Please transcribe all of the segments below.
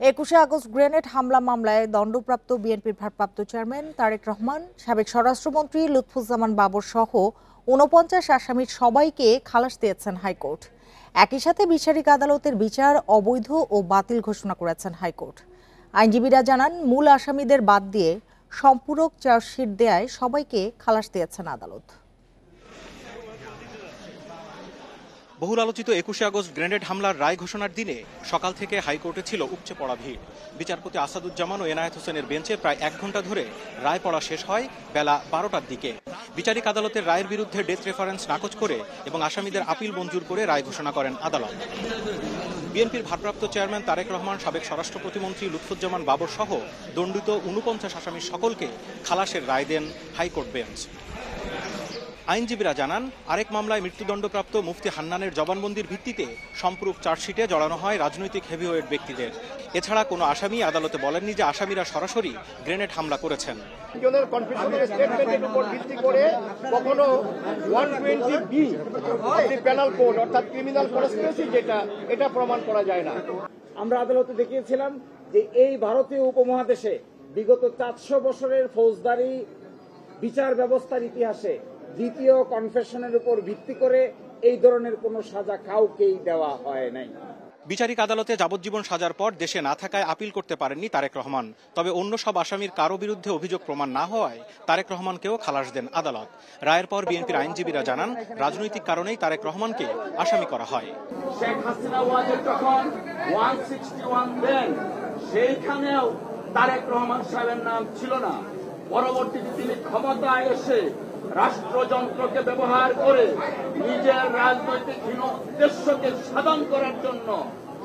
21শে August grenade হামলা মামলায় দণ্ডপ্রাপ্ত বিএনপির ভারপ্রাপ্ত চেয়ারম্যান তারেক রহমান, সাবেক স্বরাষ্ট্রমন্ত্রী লুৎফুজ্জামান বাবর সহ ৪৯ আসামির সবাইকে খালাস দিয়েছেন হাইকোর্ট। একই সাথে বিচারিক আদালতের বিচার অবৈধ ও বাতিল ঘোষণা করেছেন হাইকোর্ট। আইনজীবীরা জানান, মূল আসামিদের বাদ দিয়ে সম্পূরক চার্জশিট দেয়ায় সবাইকে খালাস দিয়েছেন আদালত। বহুল আলোচিত 21শে আগস্ট গ্রেনেড হামলার রায় ঘোষণার দিনে সকাল থেকে হাইকোর্টে ছিল উপচে পড়া ভিড়। বিচারপতি আসাদুজ্জামান ও এনায়েত হোসেনের বেঞ্চে প্রায় 1 ঘন্টা ধরে রায় পড়া শেষ হয় বেলা 12টার দিকে। বিচারিক আদালতের রায়ের বিরুদ্ধে ডেথ রেফারেন্স নাকচ করে এবং আসামিদের আপিল মঞ্জুর করে রায় ঘোষণা করেন আদালত। বিএনপির ভারপ্রাপ্ত চেয়ারম্যান তারেক রহমান, সাবেক স্বরাষ্ট্র প্রতিমন্ত্রী লুৎফুজ্জামান বাবর সহ দণ্ডিত 49 আসামির সকলকে খালাসের রায় দেন হাইকোর্ট বেঞ্চ। আইনজীবীরা জানান, আরেক মামলায় মৃত্যুদণ্ডপ্রাপ্ত মুফতি হান্নানের জবানবন্দির ভিত্তিতে সম্পূরক চার্জশিটে জড়ানো হয় রাজনৈতিক হেভিওয়েট ব্যক্তিদের। এছাড়া কোনো আসামি আদালতে বলেননি যে আসামিরা সরাসরি গ্রেনেড হামলা করেছেন। স্টেটমেন্টের উপর ভিত্তি করে কখনো 120B পেনাল কোড অর্থাৎ ক্রিমিনাল কনস্পিরেসি এটা প্রমাণ করা যায় না। আমরা আদালতে দেখিয়েছিলাম যে এই ভারতীয় উপমহাদেশে বিগত 400 বছরের ফৌজদারি বিচার ব্যবস্থার ইতিহাসে দ্বিতীয় কনফেশনের উপর ভিত্তি করে এই ধরনের কোনো সাজা কাউকেই দেওয়া হয় নাই। বিচারিক আদালতে যাবজ্জীবন সাজার পর দেশে না থাকায় আপিল করতে পারেননি তারেক রহমান। তবে অন্য সব আসামির কারো বিরুদ্ধে অভিযোগ প্রমাণ না হওয়ায় তারেক রহমানকেও খালাস দেন আদালত। রায়ের পর বিএনপির আইনজীবীরা জানান, রাজনৈতিক কারণেই তারেক রহমানকে আসামি করা হয়। শেখ হাসিনা ওয়াজের যখন 161 দেন, সেইখানেও তারেক রহমান সাহেবের নাম ছিল না। পরবর্তীতে তিনি ক্ষমতায় এসে রাষ্ট্রযন্ত্রকে ব্যবহার করে নিজের রাজনৈতিক হীন উদ্দেশ্যকে সাধন করার জন্য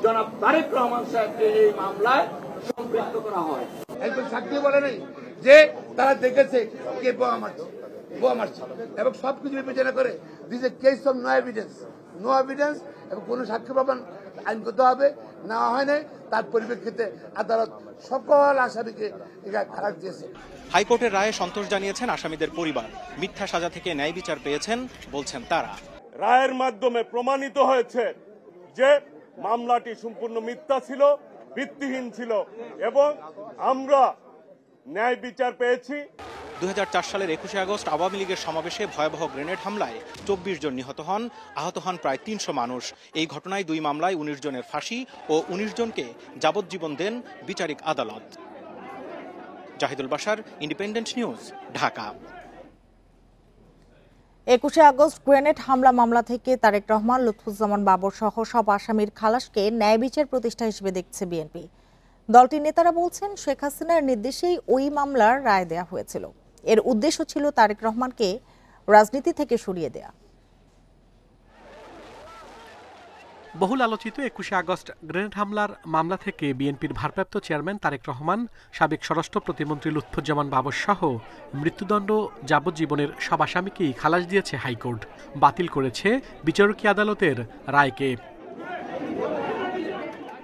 জনাব তারেক রহমান সাহেবকে এই মামলায় সম্পৃক্ত করা হয়। একজন সাক্ষী বলে নেই যে তারা দেখেছে কে বোমা মারছে এবং সবকিছু বিবেচনা করে this a case of no evidence এবং কোনো সাক্ষ্য প্রমাণ আইনগত হবে নেওয়া হয় নাই। তার পরিপ্রেক্ষিতে আদালত সকল আসামিকে খালাস দিয়েছে। হাইকোর্টের রায়ে সন্তোষ জানিয়েছেন আসামিদের পরিবার। মিথ্যা সাজা থেকে ন্যায় বিচার পেয়েছেন বলছেন তারা। রায়ের মাধ্যমে প্রমাণিত হয়েছে যে মামলাটি সম্পূর্ণ মিথ্যা ছিল, ভিত্তিহীন ছিল এবং আমরা ন্যায় বিচার পেয়েছি। 2004 সালের 21শে আগস্ট আওয়ামী লীগের সমাবেশে ভয়াবহ গ্রেনেড হামলায় 24 জন নিহত হন, আহত হন প্রায় 300 মানুষ। এই ঘটনায় 2 মামলায় 19 জনের ফাঁসি ও 19 জনকে যাবজ্জীবন দেন বিচারিক আদালত। Zahidul Bashar, Independent News, Dhaka. 21শে আগস্ট গ্রেনেড হামলা মামলা থেকে তারেক রহমান, লুৎফুজ্জামান বাবর সহ সব আসামির খালাসকে ন্যায় বিচার প্রতিষ্ঠা হিসেবে দেখছে বিএনপি। দলটির নেতারা বলছেন, শেখ হাসিনার নির্দেশেই ওই মামলার রায় দেয়া হয়েছিল। এর উদ্দেশ্য ছিল তারেক রহমানকে রাজনীতি থেকে সরিয়ে দেয়া। বহুল আলোচিত 21শে আগস্ট গ্রেনেড হামলার মামলা থেকে বিএনপির ভারপ্রাপ্ত চেয়ারম্যান তারেক রহমান, সাবেক স্বরাষ্ট্র প্রতিমন্ত্রী লুৎফুজ্জামান বাবর সহ মৃত্যুদণ্ড যাবজ্জীবনের সব আসামিকেই খালাস দিয়েছে হাইকোর্ট। বাতিল করেছে বিচারকী আদালতের রায়কে।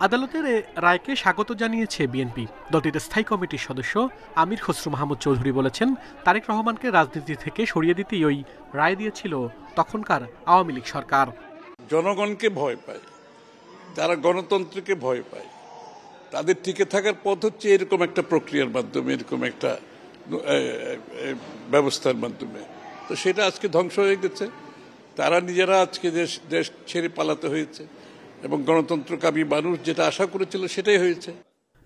আদালতের রায়কে স্বাগত জানিয়েছে বিএনপি। দলটির স্থায়ী কমিটির সদস্য আমির খসরু মাহমুদ চৌধুরী বলেছেন, তারেক রহমানকে রাজনীতি থেকে সরিয়ে দিতেই ওই রায় দিয়েছিল তখনকার আওয়ামী লীগ সরকার। জনগণকে ভয় পায়, তারা গণতন্ত্রকে ভয় পায়। তাদের টিকে থাকার পথ হচ্ছে এরকম একটা প্রক্রিয়ার মাধ্যমে, এরকম একটা ব্যবস্থার মাধ্যমে। তো সেটা আজকে ধ্বংস হয়ে গেছে। তারা নিজেরা আজকে দেশ ছেড়ে পালাতে হয়েছে এবং গণতন্ত্রকামী মানুষ যেটা আশা করেছিল সেটাই হয়েছে।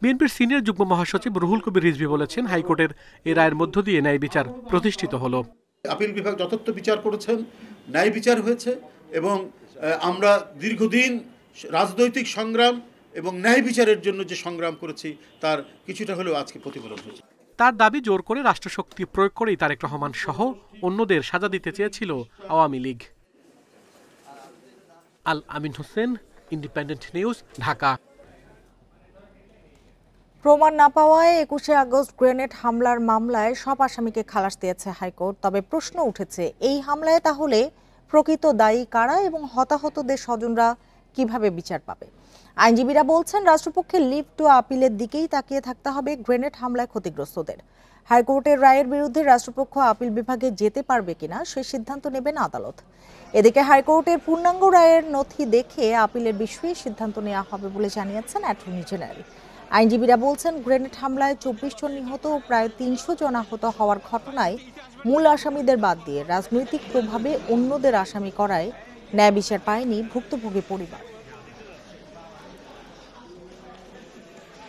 বিএনপির সিনিয়র যুগ্ম মহাসচিব রুহুল কবির রিজভী বলেছেন, হাইকোর্টের এই রায়ের মধ্য দিয়ে ন্যায় বিচার প্রতিষ্ঠিত হলো। আপিল বিভাগ যথার্থ বিচার করেছেন, ন্যায় বিচার হয়েছে এবং আমরা দীর্ঘদিন রাজনৈতিক সংগ্রাম এবং ন্যায় বিচারের জন্য যে সংগ্রাম করেছি তার কিছুটা হলেও আজকে প্রতিফলন হয়েছে। তার দাবি, জোর করে রাষ্ট্রশক্তি প্রয়োগ করেই তারেক রহমান সহ অন্যদের সাজা দিতে চেয়েছিল আওয়ামী লীগ। আল আমিন হোসেন, ইন্ডিপেন্ডেন্ট নিউজ, ঢাকা। প্রমাণ না পাওয়ায় 21শে আগস্ট গ্রেনেড হামলার মামলায় সব আসামিকে খালাস দিয়েছে হাইকোর্ট। তবে প্রশ্ন উঠেছে, এই হামলায় তাহলে প্রকৃত দায়ী কারা এবং হতাহতদের স্বজনরা কিভাবে বিচার পাবে? আইনজীবীরা বলছেন, রাষ্ট্রপক্ষের লিভ টু আপিলের দিকেই তাকিয়ে থাকতে হবে গ্রেনেড হামলায় ক্ষতিগ্রস্তদের। হাইকোর্টের রায়ের বিরুদ্ধে রাষ্ট্রপক্ষ আপিল বিভাগে যেতে পারবে কিনা সে সিদ্ধান্ত নেবেন আদালত। এদিকে হাইকোর্টের পূর্ণাঙ্গ রায়ের নথি দেখে আপিলের বিষয়ে সিদ্ধান্ত নেওয়া হবে বলে জানিয়েছেন অ্যাটর্নি জেনারেল। আইনজীবীরা বলছেন, গ্রেনেড হামলায় 24 জন নিহত ও প্রায় 300 জন আহত হওয়ার ঘটনায় মূল আসামিদের বাদ দিয়ে রাজনৈতিক প্রভাবে অন্যদের আসামি করায় ন্যায় বিচার পায়নি ভুক্তভোগী পরিবার।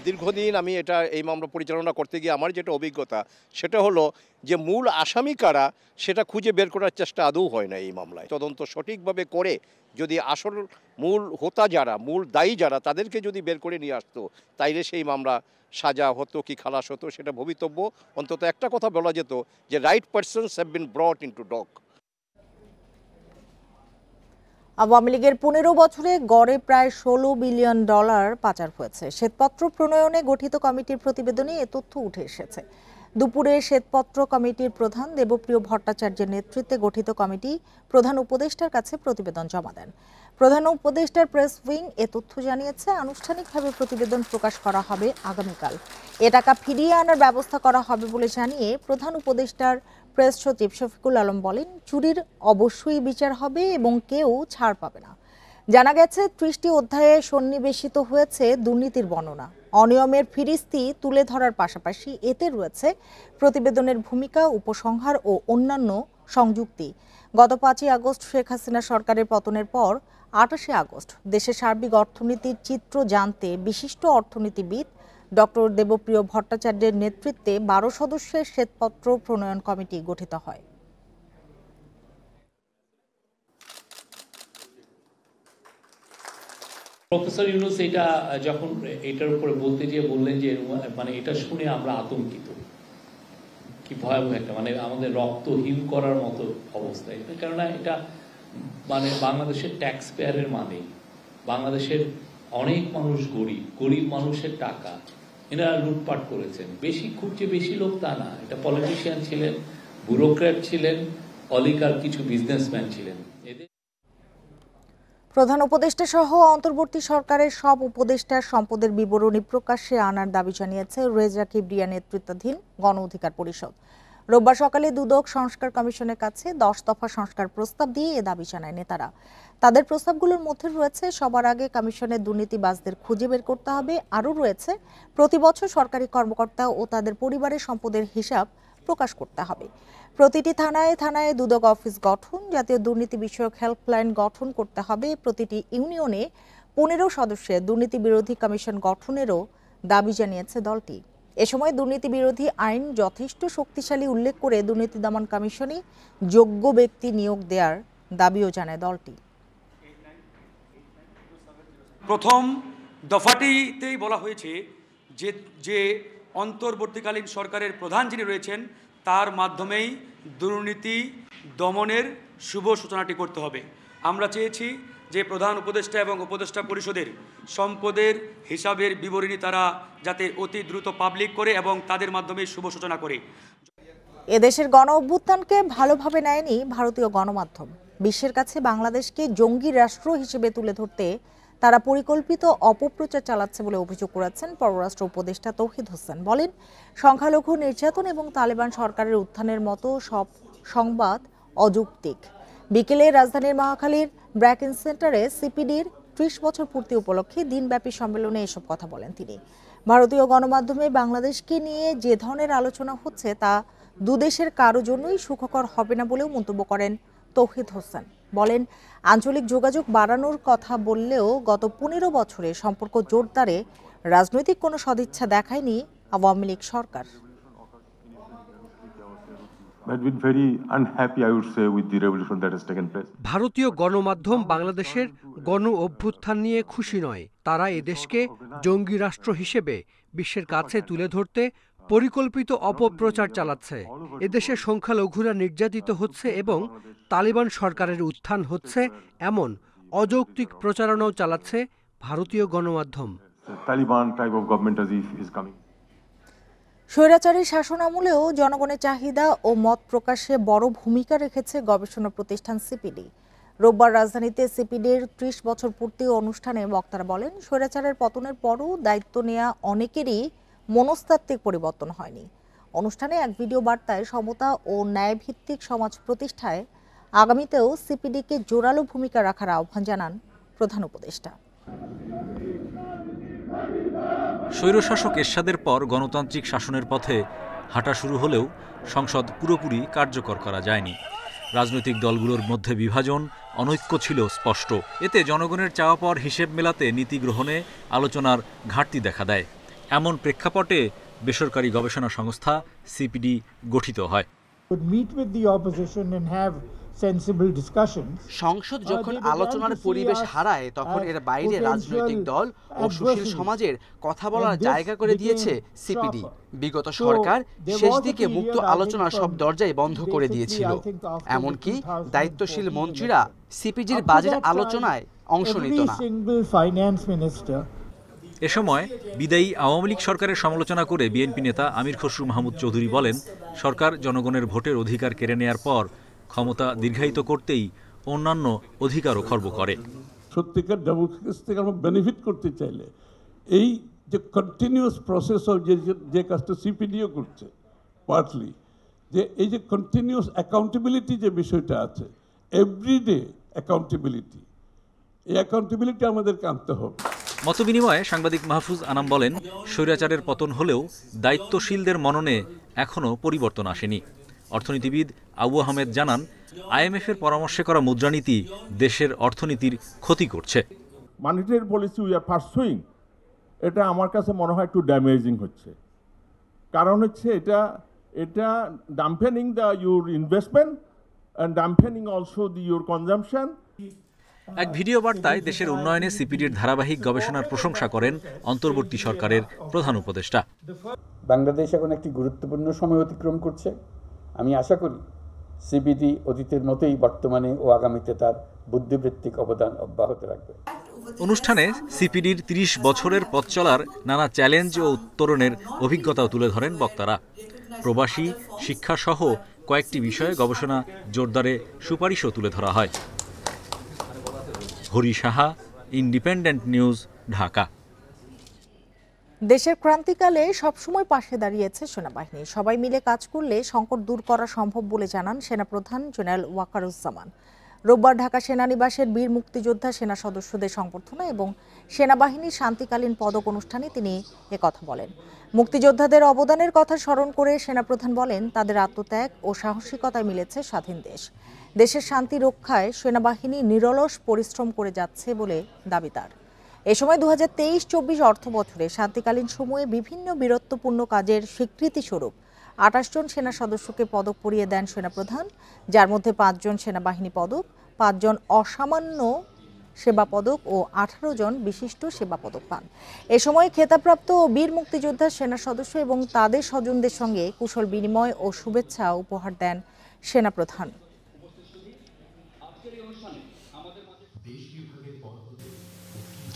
দীর্ঘদিন আমি এই মামলা পরিচালনা করতে গিয়ে আমার যেটা অভিজ্ঞতা সেটা হলো যে মূল আসামি কারা সেটা খুঁজে বের করার চেষ্টা আদৌ হয় না এই মামলায়। তদন্ত সঠিকভাবে করে যদি আসল মূল হোতা যারা, মূল দায়ী যারা, তাদেরকে যদি বের করে নিয়ে আসতো, তাইলে সেই মামলা সাজা হতো কি খালাস হতো সেটা ভবিতব্য। অন্তত একটা কথা বলা যেত যে right persons have been brought into dock. আওয়ামী লীগের 15 বছরে গড়ে প্রায় $16 বিলিয়ন পাচার হয়েছে। শ্বেতপত্র প্রণয়নে গঠিত কমিটির প্রতিবেদনে এ তথ্য উঠে এসেছে। দুপুরে শ্বেতপত্র কমিটির প্রধান দেবপ্রিয় ভট্টাচার্যের নেতৃত্বে গঠিত কমিটি প্রধান উপদেষ্টার কাছে প্রতিবেদন জমা দেন। প্রধান উপদেষ্টার প্রেস উইং এ তথ্য জানিয়েছে। আনুষ্ঠানিকভাবে প্রতিবেদন প্রকাশ করা হবে আগামীকাল। এ টাকা ফিরিয়ে আনার ব্যবস্থা করা হবে বলে জানিয়ে প্রধান উপদেষ্টার প্রেস সচিব শফিকুল আলম বলেন, চুরির অবশ্যই বিচার হবে এবং কেউ ছাড় পাবে না। জানা গেছে 30টি অধ্যায়ে সন্নিবেশিত হয়েছে দুর্নীতির বর্ণনা। অনিয়মের ফিরিস্তি তুলে ধরার পাশাপাশি এতে রয়েছে প্রতিবেদনের ভূমিকা, উপসংহার ও অন্যান্য সংযুক্তি। গত 5ই আগস্ট শেখ হাসিনা সরকারের পতনের পর 28শে আগস্ট দেশের সার্বিক অর্থনীতির চিত্র জানতে বিশিষ্ট অর্থনীতিবিদ ডক্টর দেবপ্রিয় ভট্টাচার্যের নেতৃত্বে 12 সদস্যের শ্বেতপত্র প্রণয়ন কমিটি গঠিত হয়। প্রফেসর ইউনূস এটা যখন এটার উপরে বলতে গিয়ে বললেন যে মানে এটা শুনে আমরা আতঙ্কিত, কি ভয়াবহ একটা, মানে আমাদের রক্ত হিম করার মতো অবস্থা। কেননা এটা মানে বাংলাদেশের ট্যাক্স পেয়ারের মানে, বাংলাদেশের অনেক মানুষ গরিব মানুষের টাকা এনারা লুটপাট করেছেন। খুব যে বেশি লোক তা না, এটা পলিটিশিয়ান ছিলেন, ব্যুরোক্র্যাট ছিলেন, অলিগার কিছু বিজনেসম্যান ছিলেন। প্রধান উপদেষ্টা সহ অন্তর্বর্তী সরকারের সব উপদেষ্টার সম্পদের বিবরণী প্রকাশ্যে আনার দাবি জানিয়েছে রেজা কিবরিয়া নেতৃত্বাধীন গণ অধিকার পরিষদ। রোববার সকালে দুদক সংস্কার কমিশনের কাছে 10 দফা সংস্কার প্রস্তাব দিয়ে এ দাবি জানায় নেতারা। তাদের প্রস্তাবগুলোর মধ্যে রয়েছে সবার আগে কমিশনের দুর্নীতিবাজদের খুঁজে বের করতে হবে। আরও রয়েছে প্রতি বছর সরকারি কর্মকর্তা ও তাদের পরিবারের সম্পদের হিসাব প্রকাশ করতে হবে। প্রতিটি থানায় থানায় দুদক অফিস গঠন, জাতীয় দুর্নীতি বিষয়ক হেল্পলাইন গঠন করতে হবে। প্রতিটি ইউনিয়নে 15 সদস্যের দুর্নীতি বিরোধী কমিশন গঠনেরও দাবি জানিয়েছে দলটি। এ সময় দুর্নীতি বিরোধী আইন যথেষ্ট শক্তিশালী উল্লেখ করে দুর্নীতি দমন কমিশনে যোগ্য ব্যক্তি নিয়োগ দেওয়ার দাবিও জানায় দলটি। প্রথম দফাটিতেই বলা হয়েছে যে অন্তর্বর্তীকালীন সরকারের প্রধান যিনি রয়েছেন তার মাধ্যমেই দুর্নীতি দমনের শুভ সূচনাটি করতে হবে। আমরা চেয়েছি যে প্রধান উপদেষ্টা এবং উপদেষ্টা পরিষদের সম্পদের হিসাবের বিবরণী তারা যাতে অতি দ্রুত পাবলিক করে এবং তাদের মাধ্যমে শুভ সূচনা করে। এদেশের গণ অভ্যুত্থানকে ভালোভাবে নেয়নি ভারতীয় গণমাধ্যম। বিশ্বের কাছে বাংলাদেশকে জঙ্গি রাষ্ট্র হিসেবে তুলে ধরতে তারা পরিকল্পিত অপপ্রচার চালাচ্ছে বলে অভিযোগ করেছেন পররাষ্ট্র উপদেষ্টা তৌহিদ হোসেন। বলেন, সংখ্যালঘু নির্যাতন এবং তালেবান সরকারের উত্থানের মতো সব সংবাদ অযৌক্তিক। বিকেলে রাজধানীর মহাখালীর ব্র্যাকেন সেন্টারে সিপিডির 30 বছর পূর্তি উপলক্ষে দিনব্যাপী সম্মেলনে এসব কথা বলেন তিনি। ভারতীয় গণমাধ্যমে বাংলাদেশকে নিয়ে যে ধরনের আলোচনা হচ্ছে তা দুদেশের কারো জন্যই সুখকর হবে না বলেও মন্তব্য করেন তৌহিদ হোসেন। বলেন, আঞ্চলিক যোগাযোগ বাড়ানোর কথা বললেও গত 15 বছরে সম্পর্ক জোরদারে রাজনৈতিক কোনো সদিচ্ছা দেখায়নি আওয়ামী লীগ সরকার। ভারতীয় গণমাধ্যম বাংলাদেশের গণ অভ্যুত্থান নিয়ে খুশি নয়। তারা এদেশকে জঙ্গি রাষ্ট্র হিসেবে বিশ্বের কাছে তুলে ধরতে পরিকল্পিত অপপ্রচার চালাচ্ছে। এদেশে সংখ্যালঘুরা নির্যাতিত হচ্ছে এবং তালিবান সরকারের উত্থান হচ্ছে এমন অযৌক্তিক প্রচারণাও চালাচ্ছে ভারতীয় গণমাধ্যম। স্বৈরাচারী শাসনামলেও জনগণের চাহিদা ও মত প্রকাশে বড় ভূমিকা রেখেছে গবেষণা প্রতিষ্ঠান সিপিডি। রোববার রাজধানীতে সিপিডির 30 বছর পূর্তি অনুষ্ঠানে বক্তারা বলেন, স্বৈরাচারের পতনের পরও দায়িত্ব নেওয়া অনেকেরই মনস্তাত্ত্বিক পরিবর্তন হয়নি। অনুষ্ঠানে এক ভিডিও বার্তায় সমতা ও ন্যায়ভিত্তিক সমাজ প্রতিষ্ঠায় আগামীতেও সিপিডিকে জোরালো ভূমিকা রাখার আহ্বান জানান প্রধান উপদেষ্টা। স্বৈরশাসক এরশাদের পর গণতান্ত্রিক শাসনের পথে হাঁটা শুরু হলেও সংসদ পুরোপুরি কার্যকর করা যায়নি। রাজনৈতিক দলগুলোর মধ্যে বিভাজন, অনৈক্য ছিল স্পষ্ট। এতে জনগণের চাওয়া পাওয়ার হিসেব মেলাতে নীতি গ্রহণে আলোচনার ঘাটতি দেখা দেয়। এমন প্রেক্ষাপটে বেসরকারি গবেষণা সংস্থা সিপিডি গঠিত হয়। সংসদ যখন আলোচনার পরিবেশ হারায় তখন এর বাইরে রাজনৈতিক দল ও সুশীল সমাজের কথা বলার জায়গা করে দিয়েছে সিপিডি। বিগত সরকার শেষ দিকে মুক্ত আলোচনার সব দরজাই বন্ধ করে দিয়েছিল। এমনকি দায়িত্বশীল মন্ত্রীরা সিপিডির বাজেট আলোচনায় অংশ নিত না। এ সময় বিদায়ী আওয়ামী লীগ সরকারের সমালোচনা করে বিএনপি নেতা আমির খসরু মাহমুদ চৌধুরী বলেন, সরকার জনগণের ভোটের অধিকার কেড়ে নেয়ার পর ক্ষমতা দীর্ঘায়িত করতেই অন্যান্য অধিকারও খর্ব করে। সত্যিকার ডেমোক্রেসি থেকে আমরা বেনিফিট করতে চাইলে এই যে কন্টিনিউয়াস প্রসেস অফ যে কাজটা সিপিডিও করছে পার্টলি, যে এই যে কন্টিনিউয়াস অ্যাকাউন্টেবিলিটি যে বিষয়টা আছে, এভরিডে অ্যাকাউন্টেবিলিটি, এই অ্যাকাউন্টেবিলিটি আমাদেরকে আনতে হবে। মতবিনিময়ে সাংবাদিক মাহফুজ আনাম বলেন, স্বৈরাচারের পতন হলেও দায়িত্বশীলদের মননে এখনও পরিবর্তন আসেনি। অর্থনীতিবিদ আবু আহমেদ জানান, আইএমএফের পরামর্শে করা মুদ্রানীতি দেশের অর্থনীতির ক্ষতি করছে। Monetary policy we are pursuing, এটা আমার কাছে মনে হয় একটু ড্যামেজিং হচ্ছে। কারণ হচ্ছে এটা dampening the your investment and dampening also the your consumption. এক ভিডিও বার্তায় দেশের উন্নয়নে সিপিডির ধারাবাহিক গবেষণার প্রশংসা করেন অন্তর্বর্তী সরকারের প্রধান উপদেষ্টা। বাংলাদেশ এখন একটি গুরুত্বপূর্ণ সময় অতিক্রম করছে। আমি আশা করি সিপিডি অতীতের মতোই বর্তমানে ও আগামীতে তার বুদ্ধিবৃত্তিক অবদান অব্যাহত রাখবে। অনুষ্ঠানে সিপিডির ৩০ বছরের পথ চলার নানা চ্যালেঞ্জ ও উত্তরণের অভিজ্ঞতাও তুলে ধরেন বক্তারা। প্রবাসী, শিক্ষাসহ কয়েকটি বিষয়ে গবেষণা জোরদারে সুপারিশও তুলে ধরা হয়। Hari Saha, independent News, Dhaka. দেশের ক্রান্তিকালে সবসময় পাশে দাঁড়িয়েছে সেনাবাহিনী। সবাই মিলে কাজ করলে সংকট দূর করা সম্ভব বলে জানান সেনাপ্রধান জেনারেল ওয়াকারুজ্জামান। রোববার ঢাকা সেনানিবাসের বীর মুক্তিযোদ্ধা সেনা সদস্যদের সংবর্ধনা এবং সেনাবাহিনীর শান্তিকালীন পদক অনুষ্ঠানে তিনি একথা বলেন। মুক্তিযোদ্ধাদের অবদানের কথা স্মরণ করে সেনাপ্রধান বলেন, তাদের আত্মত্যাগ ও সাহসিকতায় মিলেছে স্বাধীন দেশ। দেশের শান্তি রক্ষায় সেনাবাহিনী নিরলস পরিশ্রম করে যাচ্ছে বলে দাবি তার। এ সময় 2023-24 অর্থ বছরে শান্তিকালীন সময়ে বিভিন্ন বীরত্বপূর্ণ কাজের স্বীকৃতি স্বরূপ 28 জন সেনা সদস্যকে পদক পরিয়ে দেন সেনাপ্রধান, যার মধ্যে 5 জন সেনাবাহিনী পদক, 5 জন অসামান্য সেবা পদক ও 18 জন বিশিষ্ট সেবা পদক পান। এ সময় খেতাবপ্রাপ্ত বীর মুক্তিযোদ্ধা সেনা সদস্য এবং তাদের স্বজনদের সঙ্গে কুশল বিনিময় ও শুভেচ্ছা উপহার দেন সেনাপ্রধান।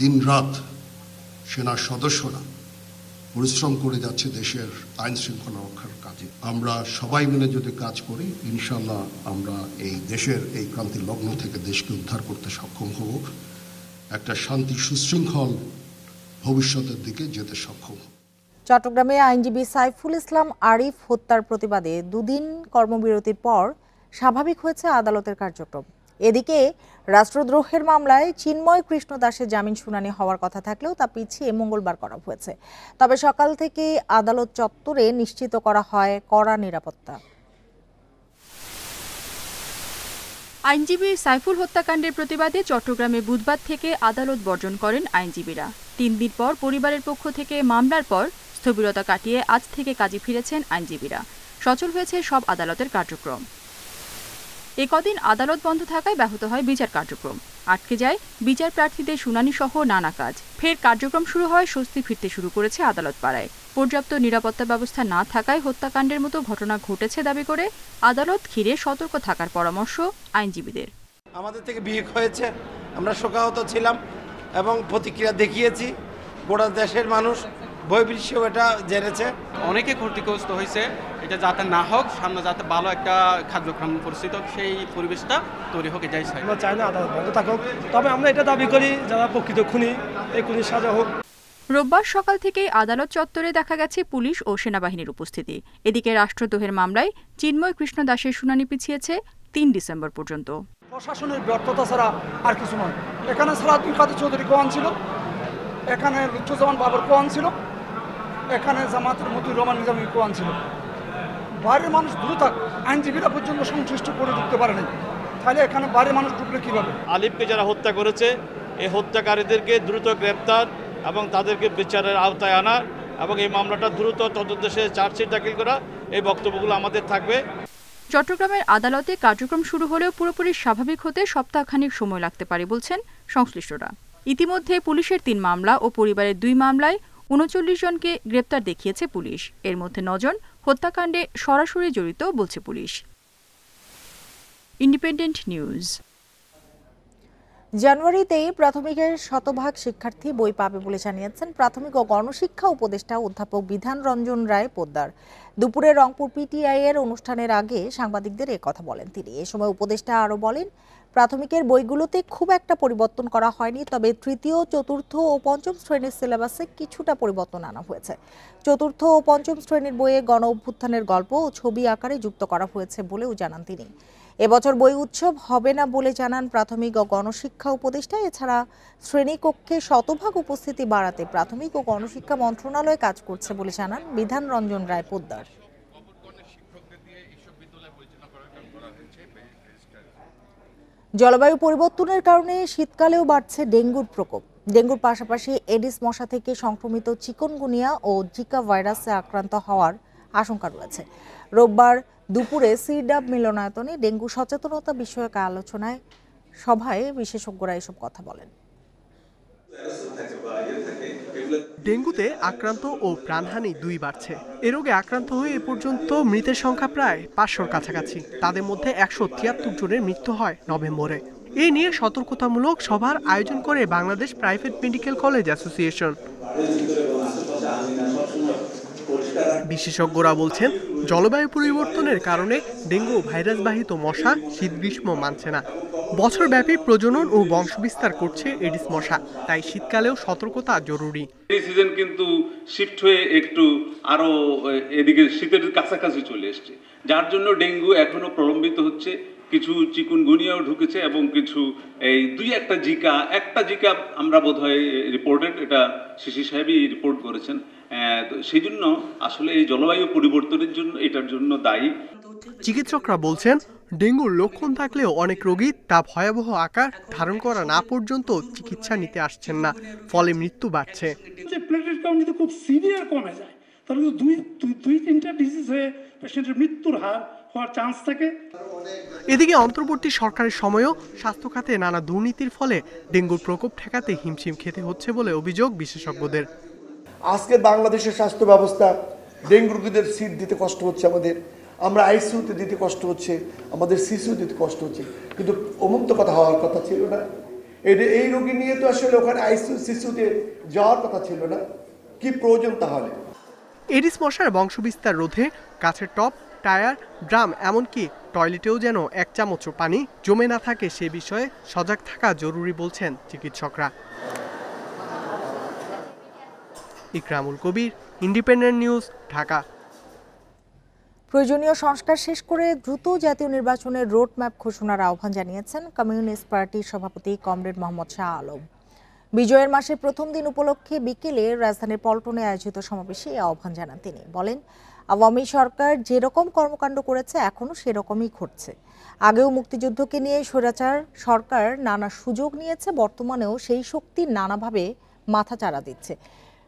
দিনরাত সেনা সদস্যরা পরিশ্রম করে যাচ্ছে দেশের আইন শৃঙ্খলা রক্ষার কাজে। আমরা সবাই মিলে যদি কাজ করি, ইনশাল্লাহ আমরা এই দেশের এই ক্রান্তির লগ্ন থেকে দেশকে উদ্ধার করতে সক্ষম হব, একটা শান্তি সুশৃঙ্খল ভবিষ্যতের দিকে যেতে সক্ষম হব। চট্টগ্রামে আইনজীবী সাইফুল ইসলাম আরিফ হত্যার প্রতিবাদে 2 দিন কর্মবিরতির পর স্বাভাবিক হয়েছে আদালতের কার্যক্রম। এদিকে রাষ্ট্রদ্রোহের মামলায় চিন্ময় কৃষ্ণ দাসের জামিন শুনানি হওয়ার কথা থাকলেও তা পিছিয়ে মঙ্গলবার করা হয়েছে। তবে সকাল থেকে আদালত চত্বরে নিশ্চিত করা হয় কড়া নিরাপত্তা। আইনজীবী সাইফুল হত্যাকাণ্ডের প্রতিবাদে চট্টগ্রামে বুধবার থেকে আদালত বর্জন করেন আইনজীবীরা। 3 দিন পর পরিবারের পক্ষ থেকে মামলার পর স্থবিরতা কাটিয়ে আজ থেকে কাজে ফিরেছেন আইনজীবীরা। সচল হয়েছে সব আদালতের কার্যক্রম। এ কদিন আদালত বন্ধ থাকায় ব্যাহত হয় বিচার কার্যক্রম। আটকে যায় বিচার প্রার্থীদের শুনানি সহ নানা কাজ। ফের কার্যক্রম শুরু হয় স্বস্তি ফিরতে শুরু করেছে আদালত পাড়ায়। পর্যাপ্ত নিরাপত্তা ব্যবস্থা না থাকায় হত্যাকাণ্ডের মতো ঘটনা ঘটেছে দাবি করে আদালত ঘিরে সতর্ক থাকার পরামর্শ আইনজীবীদের। আমাদের থেকে বিয়োগ হয়েছে, আমরা শোকাহত ছিলাম এবং প্রতিক্রিয়া দেখিয়েছি। গোটা দেশের মানুষ বহির্বিশ্বেও এটা জেনেছে। অনেকে ক্ষতিগ্রস্ত হয়েছে, এটা যাতে না হোক, সামনে যাতে ভালো একটা কার্যক্রম পরিস্থিতি হোক, সেই পরিবেশটা তৈরি হোক, এটাই চাই। আমরা চাই না আদালত বন্ধ থাকুক, তবে আমরা এটা দাবি করি যারা প্রকৃত খুনি, এই খুনির সাজা হোক। রোববার সকাল থেকেই আদালত চত্বরে দেখা গেছে পুলিশ ও সেনাবাহিনীর উপস্থিতি। এদিকে রাষ্ট্রদ্রোহের মামলায় চিন্ময় কৃষ্ণ দাসের শুনানি পিছিয়েছে 3 ডিসেম্বর পর্যন্ত। প্রশাসনের ব্যর্থতা ছাড়া আর কিছু নয়। এখানে সালাউদ্দিন কাদের চৌধুরী কোয়ান ছিল, এখানে লুৎফুজ্জামান বাবর কোয়ান ছিল, এখানে জামাতের মতিউর রহমান নিজামী কোরআন ছিল। বাইরের মানুষ দূরে থাক, আইনজীবীরা পর্যন্ত সংশ্লিষ্ট করে ঢুকতে পারে নাই, তাহলে এখানে বাইরের মানুষ ঢুকলে কীভাবে? আলিফকে যারা হত্যা করেছে এই হত্যাকারীদেরকে দ্রুত গ্রেপ্তার এবং তাদেরকে বিচারের আওতায় আনা এবং এই মামলাটা দ্রুত তদন্ত শেষে চার্জশিট দাখিল করা, এই বক্তব্যগুলো আমাদের থাকবে। চট্টগ্রামের আদালতে কার্যক্রম শুরু হলেও পুরোপুরি স্বাভাবিক হতে সপ্তাহখানেক সময় লাগতে পারে বলছেন সংশ্লিষ্টরা। ইতিমধ্যে পুলিশের 3 মামলা ও পরিবারের 2 মামলায় 39 জনকে গ্রেপ্তার দেখিয়েছে পুলিশ। এর মধ্যে 9 জন হত্যাকাণ্ডে সরাসরি জড়িত বলছে পুলিশ। Independent News. জানুয়ারিতেই প্রাথমিকের শতভাগ শিক্ষার্থী বই পাবে বলে জানিয়েছেন প্রাথমিক ও গণশিক্ষা উপদেষ্টা অধ্যাপক বিধান রঞ্জন রায় পোদ্দার। দুপুরে রংপুর পিটিআই এর অনুষ্ঠানের আগে সাংবাদিকদের কথা বলেন তিনি। এ সময় উপদেষ্টা আরও বলেন, প্রাথমিকের বইগুলোতে খুব একটা পরিবর্তন করা হয়নি, তবে তৃতীয়, চতুর্থ ও পঞ্চম শ্রেণীর সিলেবাসে কিছুটা পরিবর্তন আনা হয়েছে। চতুর্থ ও পঞ্চম শ্রেণীর বইয়ে গণ অভ্যুত্থানের গল্প ও ছবি আকারে যুক্ত করা হয়েছে বলেও জানান তিনি। এবছর বই উৎসব হবে না বলে জানান প্রাথমিক ও গণশিক্ষা উপদেষ্টা। এছাড়া শ্রেণীকক্ষে শতভাগ উপস্থিতি বাড়াতে প্রাথমিক ও গণশিক্ষা মন্ত্রণালয় কাজ করছে বলে জানান বিধান রঞ্জন রায় পোদ্দার। জলবায়ু পরিবর্তনের কারণে শীতকালেও বাড়ছে ডেঙ্গুর প্রকোপ। ডেঙ্গুর পাশাপাশি এডিস মশা থেকে সংক্রমিত চিকুনগুনিয়া ও জিকা ভাইরাসে আক্রান্ত হওয়ার আশঙ্কা রয়েছে। রোববার দুপুরে সিডাব মিলনায়তনে ডেঙ্গু সচেতনতা বিষয়ক আলোচনায় সভায় বিশেষজ্ঞরা এসব কথা বলেন। ডেঙ্গুতে আক্রান্ত ও প্রাণহানি 2 বাড়ছে। এ রোগে আক্রান্ত হয়ে এ পর্যন্ত মৃতের সংখ্যা প্রায় 500-র কাছাকাছি। তাদের মধ্যে 173 জনের মৃত্যু হয় নভেম্বরে। এই নিয়ে সতর্কতামূলক সভার আয়োজন করে Bangladesh private medical college association. বিশেষজ্ঞরা বলছেন, জলবায়ু পরিবর্তনের কারণে ডেঙ্গু ভাইরাসবাহিত মশা শীত গ্রীষ্ম মানছে না। বছরব্যাপী প্রজনন ও বংশবিস্তার করছে এডিস মশা, তাই শীতকালেও সতর্কতা জরুরি। এই সিজন কিন্তু শিফট হয়ে একটু আরো এদিকে শীতের কাছাকাছি চলে এসছে, যার জন্য ডেঙ্গু এখনো প্রলম্বিত হচ্ছে। কিছু চিকুনগুনিয়াও ঢুকেছে এবং কিছু এই 2-1টা জিকা আমরা বোধহয় রিপোর্টেড, এটা শিশি সাহেবই রিপোর্ট করেছেন। সেই জন্য আসলে এই জলবায়ু পরিবর্তনের জন্য এটার জন্য দায়ী। চিকিৎসকরা বলছেন, ডেঙ্গুর লক্ষণ থাকলেও অনেক রোগী তা ভয়াবহ আকার ধারণ করা না পর্যন্ত চিকিৎসা নিতে আসছেন না, ফলে মৃত্যু বাড়ছে। প্লেটলেট কাউন্ট যদি খুব সিভিয়ার কমে যায় তাহলে 2-3টা ডিজিজ হয়ে পেশেন্টের মৃত্যুর হার হওয়ার চান্স থাকে। এদিকে অন্তর্বর্তী সরকারের সময়ও স্বাস্থ্য খাতে নানা দুর্নীতির ফলে ডেঙ্গুর প্রকোপ ঠেকাতে হিমশিম খেতে হচ্ছে বলে অভিযোগ বিশেষজ্ঞদের। আজকে বাংলাদেশের স্বাস্থ্য ব্যবস্থা, ডেঙ্গু রোগীদের সিট দিতে কষ্ট হচ্ছে, আমরা আইসিইউতে দিতে কষ্ট হচ্ছে, আমাদের সিসিউ দিতে কষ্ট হচ্ছে, কিন্তু অমুক্ত কথা হওয়ার কথা ছিল না। এই রোগী নিয়ে তো আসলে ওখানে আইসিইউ সিসিউতে যাওয়ার কথা ছিল না। কি প্রয়োজন তাহলে? এডিস মশার বংশবিস্তার রোধে গাছের টব, টায়ার, ড্রাম, এমনকি টয়লেটেও যেন 1 চামচও পানি জমে না থাকে সে বিষয়ে সজাগ থাকা জরুরি বলছেন চিকিৎসকরা। ইকরামুল কবির, ইন্ডিপেন্ডেন্ট নিউজ, ঢাকা। প্রয়োজনীয় সংস্কার শেষ করে দ্রুত জাতীয় নির্বাচনের রোডম্যাপ ঘোষণার আহ্বান জানিয়েছেন কমিউনিস্ট পার্টির সভাপতি কমরেড মোহাম্মদ শাহ আলম। বিজয়ের মাসের প্রথম দিন উপলক্ষে বিকেলে রাজধানীর পল্টনে আয়োজিত সমাবেশে এই আহ্বান জানান তিনি। বলেন, আওয়ামী সরকার যেরকম কর্মকাণ্ড করেছে এখনও সেরকমই ঘটছে। আগেও মুক্তিযুদ্ধকে নিয়ে স্বৈরাচার সরকার নানা সুযোগ নিয়েছে, বর্তমানেও সেই শক্তি নানাভাবে মাথাচাড়া দিচ্ছে।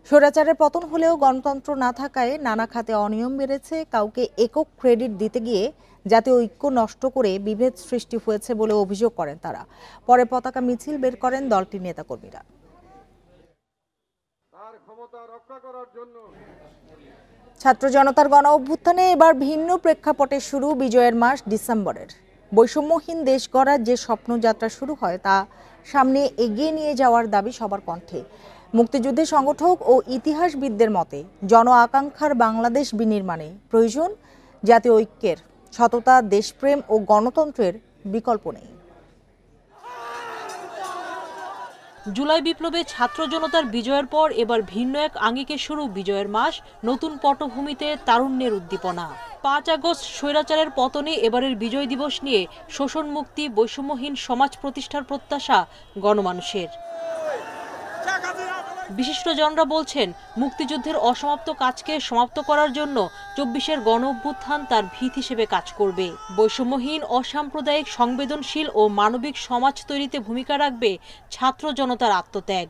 স্বৈরাচারের পতন হলেও গণতন্ত্র না থাকায় নানা খাতে অনিয়ম বেড়েছে। কাউকে একক ক্রেডিট দিতে গিয়ে জাতীয় ঐক্য নষ্ট করে বিভেদ সৃষ্টি হয়েছে বলে অভিযোগ করেন তারা। পরে পতাকা মিছিল বের করেন দলটির নেতাকর্মীরা। ছাত্র জনতার গণ অভ্যুত্থানে এবার ভিন্ন প্রেক্ষাপটে শুরু বিজয়ের মাস ডিসেম্বরের। বৈষম্যহীন দেশ গড়ার যে স্বপ্নযাত্রা শুরু হয় তা সামনে এগিয়ে নিয়ে যাওয়ার দাবি সবার কণ্ঠে। মুক্তিযুদ্ধের সংগঠক ও ইতিহাসবিদদের মতে জন আকাঙ্ক্ষার বাংলাদেশ বিনির্মাণে প্রয়োজন জাতীয় ঐক্যের, সততা, দেশপ্রেম ও গণতন্ত্রের বিকল্প নেই। জুলাই বিপ্লবে ছাত্র জনতার বিজয়ের পর এবার ভিন্ন এক আঙ্গিকে শুরু বিজয়ের মাস, নতুন পটভূমিতে তারুণ্যের উদ্দীপনা। 5 আগস্ট স্বৈরাচারের পতনে এবারের বিজয় দিবস নিয়ে শোষণ মুক্তি, বৈষম্যহীন সমাজ প্রতিষ্ঠার প্রত্যাশা গণমানুষের। বিশিষ্টজনরা বলছেন, মুক্তিযুদ্ধের অসমাপ্ত কাজকে সমাপ্ত করার জন্য ২৪-এর গণ অভ্যুত্থান তার ভিত হিসেবে কাজ করবে। বৈষম্যহীন, অসাম্প্রদায়িক, সংবেদনশীল ও মানবিক সমাজ তৈরিতে ভূমিকা রাখবে ছাত্র জনতার আত্মত্যাগ।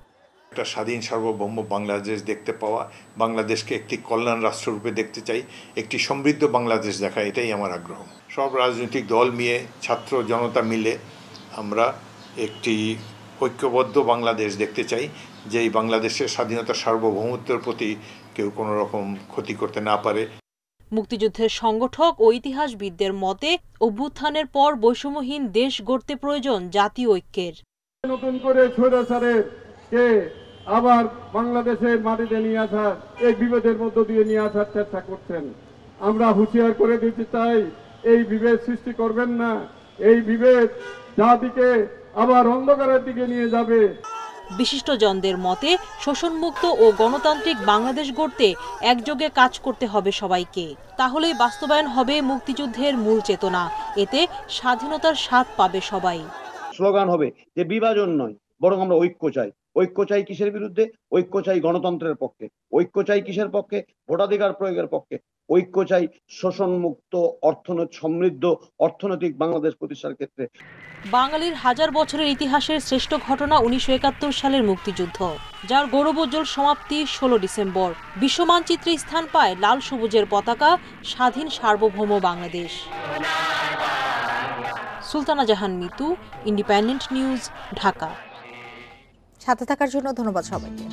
একটা স্বাধীন সার্বভৌম বাংলাদেশ দেখতে পাওয়া, বাংলাদেশকে একটি কল্যাণ রাষ্ট্ররূপে দেখতে চাই, একটি সমৃদ্ধ বাংলাদেশ দেখা, এটাই আমার আগ্রহ। সব রাজনৈতিক দল মিলে, ছাত্র জনতা মিলে আমরা একটি ঐক্যবদ্ধ বাংলাদেশ দেখতে চাই, যে এই বাংলাদেশের স্বাধীনতা সার্বভৌমত্বের প্রতি কেউ কোনো রকম ক্ষতি করতে না পারে। মুক্তিযুদ্ধের সংগঠক ও ইতিহাসবিদদের মতে, অভ্যুত্থানের পর বৈষম্যহীন দেশ গড়তে প্রয়োজন জাতীয় ঐক্যের। নতুন করে স্বৈরাচারকে আবার বাংলাদেশের মাটিতে নিয়ে আসার, এই বিভেদের মধ্য দিয়ে নিয়ে আসার চেষ্টা করছেন। আমরা হুঁশিয়ার করে দিতে চাই, এই বিভেদ সৃষ্টি করবেন না। এই বিভেদ জাতিকে আবার অন্ধকারের দিকে নিয়ে যাবে। বিশিষ্টজনদের মতে, শোষণমুক্ত ও গণতান্ত্রিক বাংলাদেশ গড়তে একযোগে কাজ করতে হবে সবাইকে। তাহলেই বাস্তবায়ন হবে মুক্তিযুদ্ধের মূল চেতনা। এতে স্বাধীনতার স্বাদ পাবে সবাই। স্লোগান হবে যে বিভাজন নয়, বরং আমরা ঐক্য চাই। ঐক্য চাই কিসের বিরুদ্ধে? ঐক্য চাই গণতন্ত্রের পক্ষে। ঐক্য চাই কিসের পক্ষে? ভোটাধিকার প্রয়োগের পক্ষে। ঐক্য চাই শোষণমুক্ত, সমৃদ্ধ অর্থনৈতিক বাংলাদেশ প্রতিষ্ঠার ক্ষেত্রে। বাঙালির হাজার বছরের ইতিহাসের শ্রেষ্ঠ ঘটনা ১৯৭১ সালের মুক্তিযুদ্ধ, যার গৌরবোজ্জ্বল সমাপ্তি ১৬ ডিসেম্বর। বিশ্ব মানচিত্রে স্থান পায় লাল সবুজের পতাকা, স্বাধীন সার্বভৌম বাংলাদেশ। সুলতানা জাহান মিতু, ইন্ডিপেন্ডেন্ট নিউজ, ঢাকা। সাথে থাকার জন্য ধন্যবাদ সবাইকে।